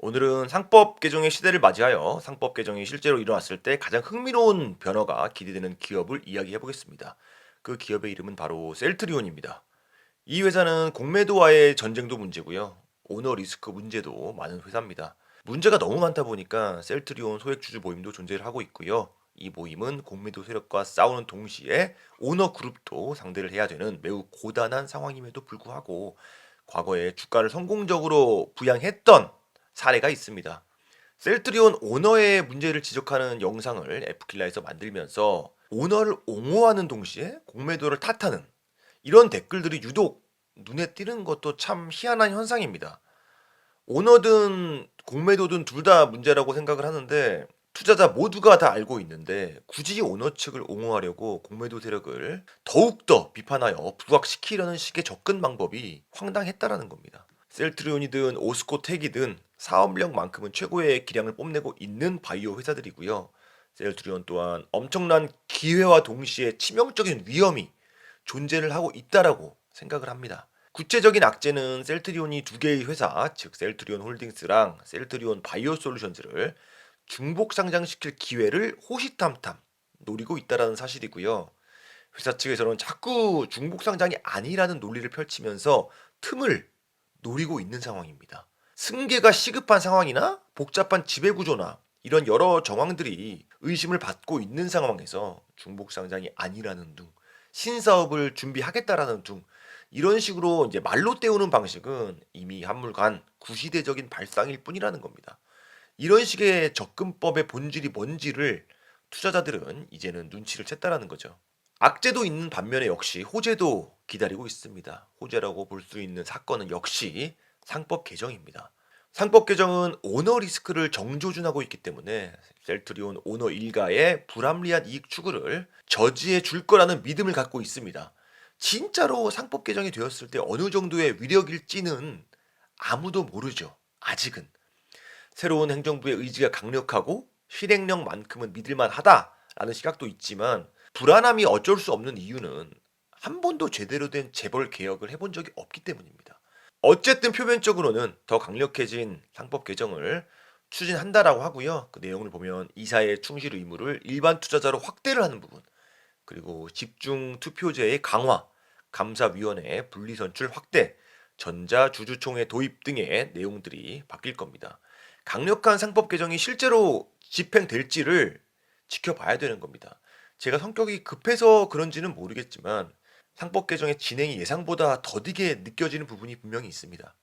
오늘은 상법 개정의 시대를 맞이하여 상법 개정이 실제로 일어났을 때 가장 흥미로운 변화가 기대되는 기업을 이야기해 보겠습니다. 그 기업의 이름은 바로 셀트리온입니다. 이 회사는 공매도와의 전쟁도 문제고요. 오너 리스크 문제도 많은 회사입니다. 문제가 너무 많다 보니까 셀트리온 소액주주 모임도 존재를 하고 있고요. 이 모임은 공매도 세력과 싸우는 동시에 오너 그룹도 상대를 해야 되는 매우 고단한 상황임에도 불구하고 과거에 주가를 성공적으로 부양했던 사례가 있습니다. 셀트리온 오너의 문제를 지적하는 영상을 에프킬라에서 만들면서 오너를 옹호하는 동시에 공매도를 탓하는 이런 댓글들이 유독 눈에 띄는 것도 참 희한한 현상입니다. 오너든 공매도든 둘 다 문제라고 생각을 하는데 투자자 모두가 다 알고 있는데 굳이 오너 측을 옹호하려고 공매도 세력을 더욱더 비판하여 부각시키려는 식의 접근 방법이 황당했다라는 겁니다. 셀트리온이든 오스코텍이든 사업력만큼은 최고의 기량을 뽐내고 있는 바이오 회사들이고요. 셀트리온 또한 엄청난 기회와 동시에 치명적인 위험이 존재를 하고 있다라고 생각을 합니다. 구체적인 악재는 셀트리온이 두 개의 회사, 즉 셀트리온 홀딩스랑 셀트리온 바이오솔루션즈를 중복 상장시킬 기회를 호시탐탐 노리고 있다라는 사실이고요. 회사 측에서는 자꾸 중복 상장이 아니라는 논리를 펼치면서 틈을 노리고 있는 상황입니다. 승계가 시급한 상황이나 복잡한 지배구조나 이런 여러 정황들이 의심을 받고 있는 상황에서 중복 상장이 아니라는 둥, 신사업을 준비하겠다라는 둥 이런 식으로 이제 말로 때우는 방식은 이미 한물간 구시대적인 발상일 뿐이라는 겁니다. 이런 식의 접근법의 본질이 뭔지를 투자자들은 이제는 눈치를 챘다라는 거죠. 악재도 있는 반면에 역시 호재도 기다리고 있습니다. 호재라고 볼 수 있는 사건은 역시 상법 개정입니다. 상법 개정은 오너 리스크를 정조준하고 있기 때문에 셀트리온 오너 일가의 불합리한 이익 추구를 저지해 줄 거라는 믿음을 갖고 있습니다. 진짜로 상법 개정이 되었을 때 어느 정도의 위력일지는 아무도 모르죠. 아직은. 새로운 행정부의 의지가 강력하고 실행력만큼은 믿을만 하다라는 시각도 있지만 불안함이 어쩔 수 없는 이유는 한 번도 제대로 된 재벌 개혁을 해본 적이 없기 때문입니다. 어쨌든 표면적으로는 더 강력해진 상법 개정을 추진한다라고 하고요. 그 내용을 보면 이사의 충실 의무를 일반 투자자로 확대를 하는 부분, 그리고 집중 투표제의 강화, 감사위원회 분리선출 확대, 전자주주총회 도입 등의 내용들이 바뀔 겁니다. 강력한 상법 개정이 실제로 집행될지를 지켜봐야 되는 겁니다. 제가 성격이 급해서 그런지는 모르겠지만 상법 개정의 진행이 예상보다 더디게 느껴지는 부분이 분명히 있습니다.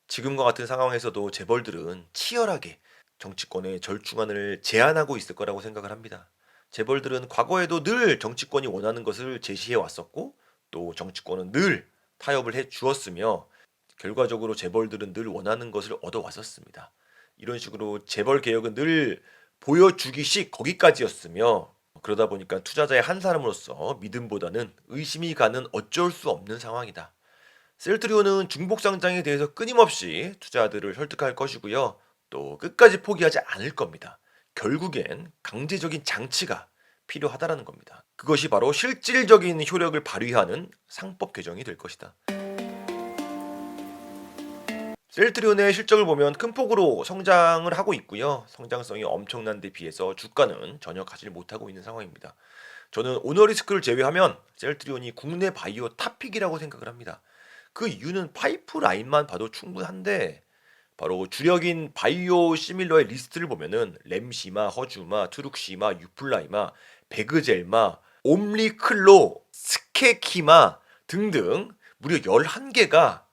지금과 같은 상황에서도 재벌들은 치열하게 정치권의 절충안을 제안하고 있을 거라고 생각을 합니다. 재벌들은 과거에도 늘 정치권이 원하는 것을 제시해 왔었고 또 정치권은 늘 타협을 해 주었으며 결과적으로 재벌들은 늘 원하는 것을 얻어왔었습니다. 이런 식으로 재벌 개혁은 늘 보여주기식 거기까지였으며 그러다 보니까 투자자의 한 사람으로서 믿음보다는 의심이 가는 어쩔 수 없는 상황이다. 셀트리온은 중복 상장에 대해서 끊임없이 투자들을 설득할 것이고요. 또 끝까지 포기하지 않을 겁니다. 결국엔 강제적인 장치가 필요하다라는 겁니다. 그것이 바로 실질적인 효력을 발휘하는 상법 개정이 될 것이다. 셀트리온의 실적을 보면 큰 폭으로 성장을 하고 있고요. 성장성이 엄청난 데 비해서 주가는 전혀 가지 못하고 있는 상황입니다. 저는 오너리스크를 제외하면 셀트리온이 국내 바이오 탑픽이라고 생각을 합니다. 그 이유는 파이프라인만 봐도 충분한데 바로 주력인 바이오 시밀러의 리스트를 보면은 램시마, 허주마, 투룩시마, 유플라이마, 베그젤마, 옴리클로, 스케키마 등등 무려 11개가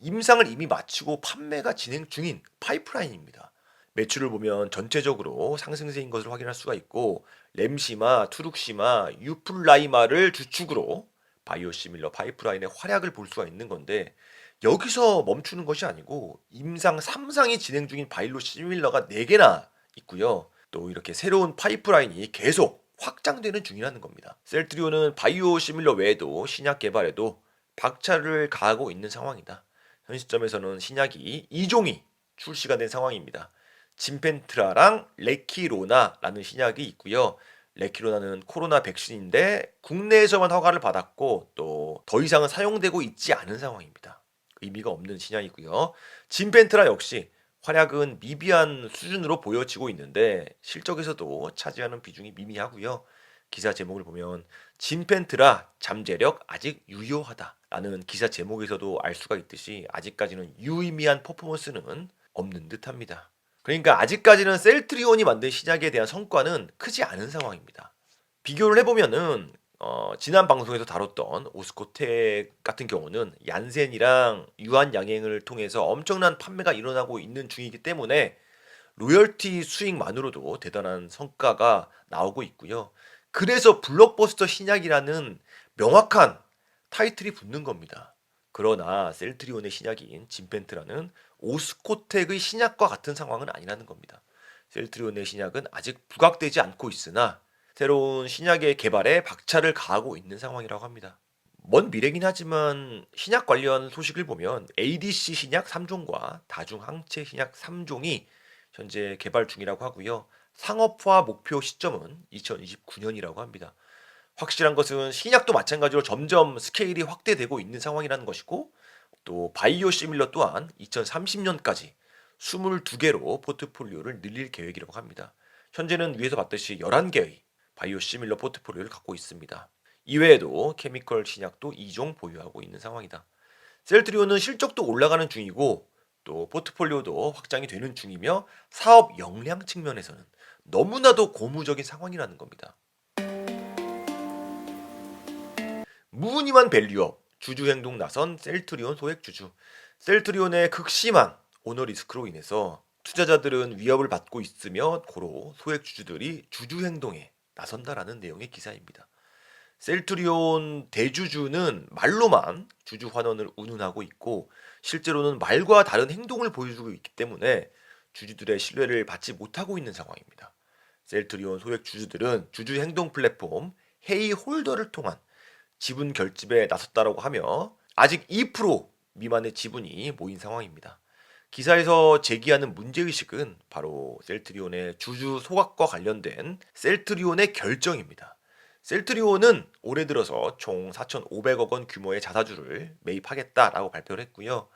임상을 이미 마치고 판매가 진행 중인 파이프라인입니다. 매출을 보면 전체적으로 상승세인 것을 확인할 수가 있고 램시마, 투룩시마, 유플라이마를 주축으로 바이오시밀러 파이프라인의 활약을 볼 수가 있는 건데 여기서 멈추는 것이 아니고 임상 3상이 진행 중인 바이오시밀러가 4개나 있고요. 또 이렇게 새로운 파이프라인이 계속 확장되는 중이라는 겁니다. 셀트리온은 바이오시밀러 외에도 신약 개발에도 박차를 가하고 있는 상황이다. 현 시점에서는 신약이 2종이 출시가 된 상황입니다. 짐펜트라랑 레키로나라는 신약이 있고요. 레키로나는 코로나 백신인데 국내에서만 허가를 받았고 또 더 이상은 사용되고 있지 않은 상황입니다. 의미가 없는 신약이고요. 짐펜트라 역시 활약은 미비한 수준으로 보여지고 있는데 실적에서도 차지하는 비중이 미미하고요. 기사 제목을 보면 진펜트라 잠재력 아직 유효하다라는 기사 제목에서도 알 수가 있듯이 아직까지는 유의미한 퍼포먼스는 없는 듯합니다. 그러니까 아직까지는 셀트리온이 만든 신약에 대한 성과는 크지 않은 상황입니다. 비교를 해보면은 지난 방송에서 다뤘던 오스코텍 같은 경우는 얀센이랑 유한 양행을 통해서 엄청난 판매가 일어나고 있는 중이기 때문에 로열티 수익만으로도 대단한 성과가 나오고 있고요. 그래서 블록버스터 신약이라는 명확한 타이틀이 붙는 겁니다. 그러나 셀트리온의 신약인 진펜트라는 오스코텍의 신약과 같은 상황은 아니라는 겁니다. 셀트리온의 신약은 아직 부각되지 않고 있으나 새로운 신약의 개발에 박차를 가하고 있는 상황이라고 합니다. 먼 미래긴 하지만 신약 관련 소식을 보면 ADC 신약 3종과 다중 항체 신약 3종이 현재 개발 중이라고 하고요. 상업화 목표 시점은 2029년이라고 합니다. 확실한 것은 신약도 마찬가지로 점점 스케일이 확대되고 있는 상황이라는 것이고 또 바이오 시밀러 또한 2030년까지 22개로 포트폴리오를 늘릴 계획이라고 합니다. 현재는 위에서 봤듯이 11개의 바이오 시밀러 포트폴리오를 갖고 있습니다. 이외에도 케미컬 신약도 2종 보유하고 있는 상황이다. 셀트리온은 실적도 올라가는 중이고 또 포트폴리오도 확장이 되는 중이며 사업 역량 측면에서는 너무나도 고무적인 상황이라는 겁니다. 무늬만 밸류업, 주주 행동 나선 셀트리온 소액 주주. 셀트리온의 극심한 오너 리스크로 인해서 투자자들은 위협을 받고 있으며 고로 소액 주주들이 주주 행동에 나선다라는 내용의 기사입니다. 셀트리온 대주주는 말로만 주주 환원을 운운하고 있고 실제로는 말과 다른 행동을 보여주고 있기 때문에 주주들의 신뢰를 받지 못하고 있는 상황입니다. 셀트리온 소액 주주들은 주주 행동 플랫폼 헤이 홀더를 통한 지분 결집에 나섰다라고 하며 아직 2% 미만의 지분이 모인 상황입니다. 기사에서 제기하는 문제의식은 바로 셀트리온의 주주 소각과 관련된 셀트리온의 결정입니다. 셀트리온은 올해 들어서 총 4,500억 원 규모의 자사주를 매입하겠다라고 발표를 했고요.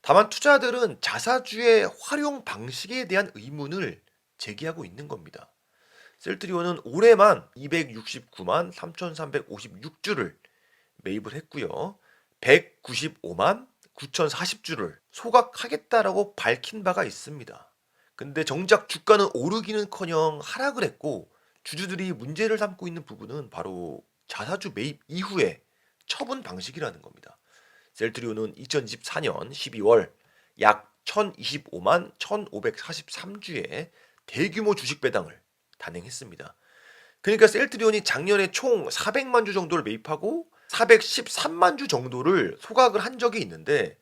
다만 투자들은 자사주의 활용 방식에 대한 의문을 제기하고 있는 겁니다. 셀트리온은 올해만 269만 3,356주를 매입을 했고요. 195만 9,040주를 소각하겠다라고 밝힌 바가 있습니다. 근데 정작 주가는 오르기는커녕 하락을 했고 주주들이 문제를 삼고 있는 부분은 바로 자사주 매입 이후의 처분 방식이라는 겁니다. 셀트리온은 2024년 12월 약 1025만 1543주의 대규모 주식 배당을 단행했습니다. 그러니까 셀트리온이 작년에 총 400만 주 정도를 매입하고 413만 주 정도를 소각을 한 적이 있는데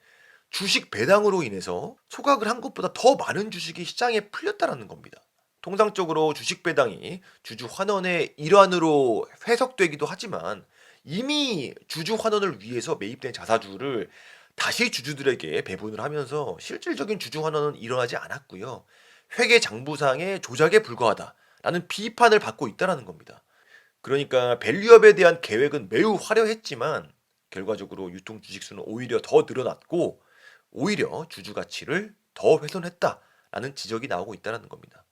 주식 배당으로 인해서 소각을 한 것보다 더 많은 주식이 시장에 풀렸다라는 겁니다. 통상적으로 주식 배당이 주주 환원의 일환으로 해석되기도 하지만 이미 주주 환원을 위해서 매입된 자사주를 다시 주주들에게 배분을 하면서 실질적인 주주 환원은 일어나지 않았고요. 회계 장부상의 조작에 불과하다라는 비판을 받고 있다라는 겁니다. 그러니까 밸류업에 대한 계획은 매우 화려했지만 결과적으로 유통 주식수는 오히려 더 늘어났고 오히려 주주 가치를 더 훼손했다라는 지적이 나오고 있다는 겁니다.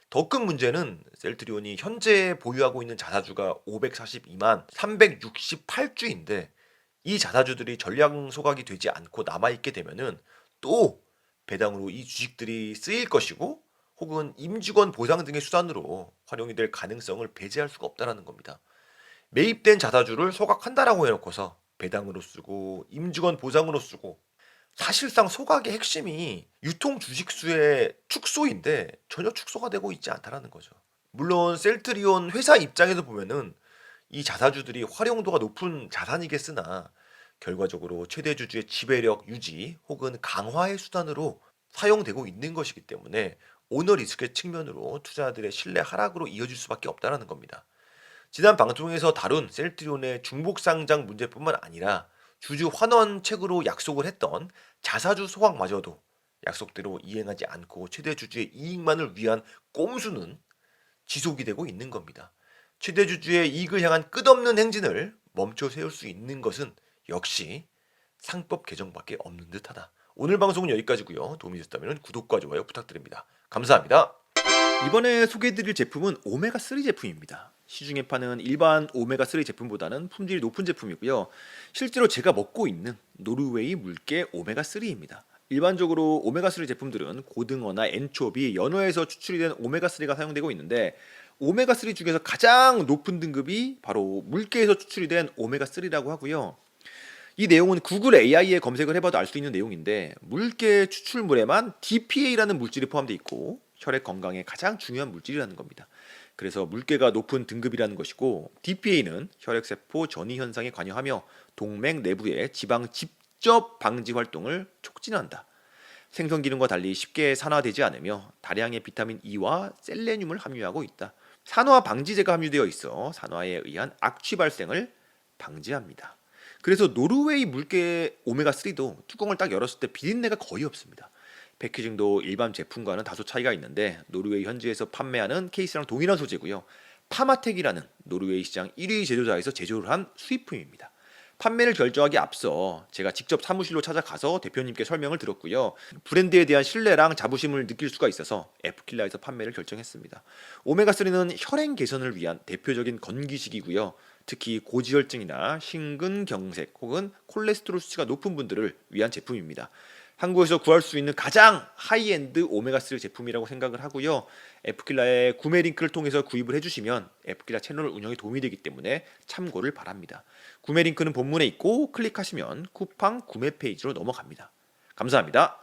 더 큰 문제는 셀트리온이 현재 보유하고 있는 자사주가 542만 368주인데 이 자사주들이 전량 소각이 되지 않고 남아있게 되면은 또 배당으로 이 주식들이 쓰일 것이고 혹은 임직원 보상 등의 수단으로 활용이 될 가능성을 배제할 수가 없다는 겁니다. 매입된 자사주를 소각한다라고 해놓고서 배당으로 쓰고 임직원 보상으로 쓰고 사실상 소각의 핵심이 유통 주식수의 축소인데 전혀 축소가 되고 있지 않다라는 거죠. 물론 셀트리온 회사 입장에서 보면은 이 자사주들이 활용도가 높은 자산이겠으나 결과적으로 최대 주주의 지배력 유지 혹은 강화의 수단으로 사용되고 있는 것이기 때문에 오너 리스크의 측면으로 투자자들의 신뢰 하락으로 이어질 수밖에 없다는 겁니다. 지난 방송에서 다룬 셀트리온의 중복 상장 문제뿐만 아니라 주주 환원책으로 약속을 했던 자사주 소각마저도 약속대로 이행하지 않고 최대 주주의 이익만을 위한 꼼수는 지속이 되고 있는 겁니다. 최대 주주의 이익을 향한 끝없는 행진을 멈춰 세울 수 있는 것은 역시 상법 개정밖에 없는 듯하다. 오늘 방송은 여기까지고요. 도움이 됐다면 구독과 좋아요 부탁드립니다. 감사합니다. 이번에 소개해드릴 제품은 오메가3 제품입니다. 시중에 파는 일반 오메가3 제품보다는 품질이 높은 제품이고요. 실제로 제가 먹고 있는 노르웨이 물개 오메가3입니다. 일반적으로 오메가3 제품들은 고등어나 엔초비, 연어에서 추출이 된 오메가3가 사용되고 있는데 오메가3 중에서 가장 높은 등급이 바로 물개에서 추출이 된 오메가3라고 하고요. 이 내용은 구글 AI에 검색을 해봐도 알 수 있는 내용인데 물개 추출물에만 DPA라는 물질이 포함되어 있고 혈액 건강에 가장 중요한 물질이라는 겁니다. 그래서 물개가 높은 등급이라는 것이고 DPA는 혈액세포 전이 현상에 관여하며 동맥 내부의 지방 직접 방지 활동을 촉진한다. 생성 기능과 달리 쉽게 산화되지 않으며 다량의 비타민 E와 셀레늄을 함유하고 있다. 산화 방지제가 함유되어 있어 산화에 의한 악취 발생을 방지합니다. 그래서 노르웨이 물개 오메가3도 뚜껑을 딱 열었을 때 비린내가 거의 없습니다. 패키징도 일반 제품과는 다소 차이가 있는데 노르웨이 현지에서 판매하는 케이스랑 동일한 소재고요. 파마텍이라는 노르웨이 시장 1위 제조사에서 제조를 한 수입품입니다. 판매를 결정하기 앞서 제가 직접 사무실로 찾아가서 대표님께 설명을 들었고요. 브랜드에 대한 신뢰랑 자부심을 느낄 수가 있어서 에프킬라에서 판매를 결정했습니다. 오메가3는 혈행 개선을 위한 대표적인 건기식이고요. 특히 고지혈증이나 심근경색 혹은 콜레스테롤 수치가 높은 분들을 위한 제품입니다. 한국에서 구할 수 있는 가장 하이엔드 오메가3 제품이라고 생각을 하고요. 에프킬라의 구매 링크를 통해서 구입을 해주시면 에프킬라 채널 운영에 도움이 되기 때문에 참고를 바랍니다. 구매 링크는 본문에 있고 클릭하시면 쿠팡 구매 페이지로 넘어갑니다. 감사합니다.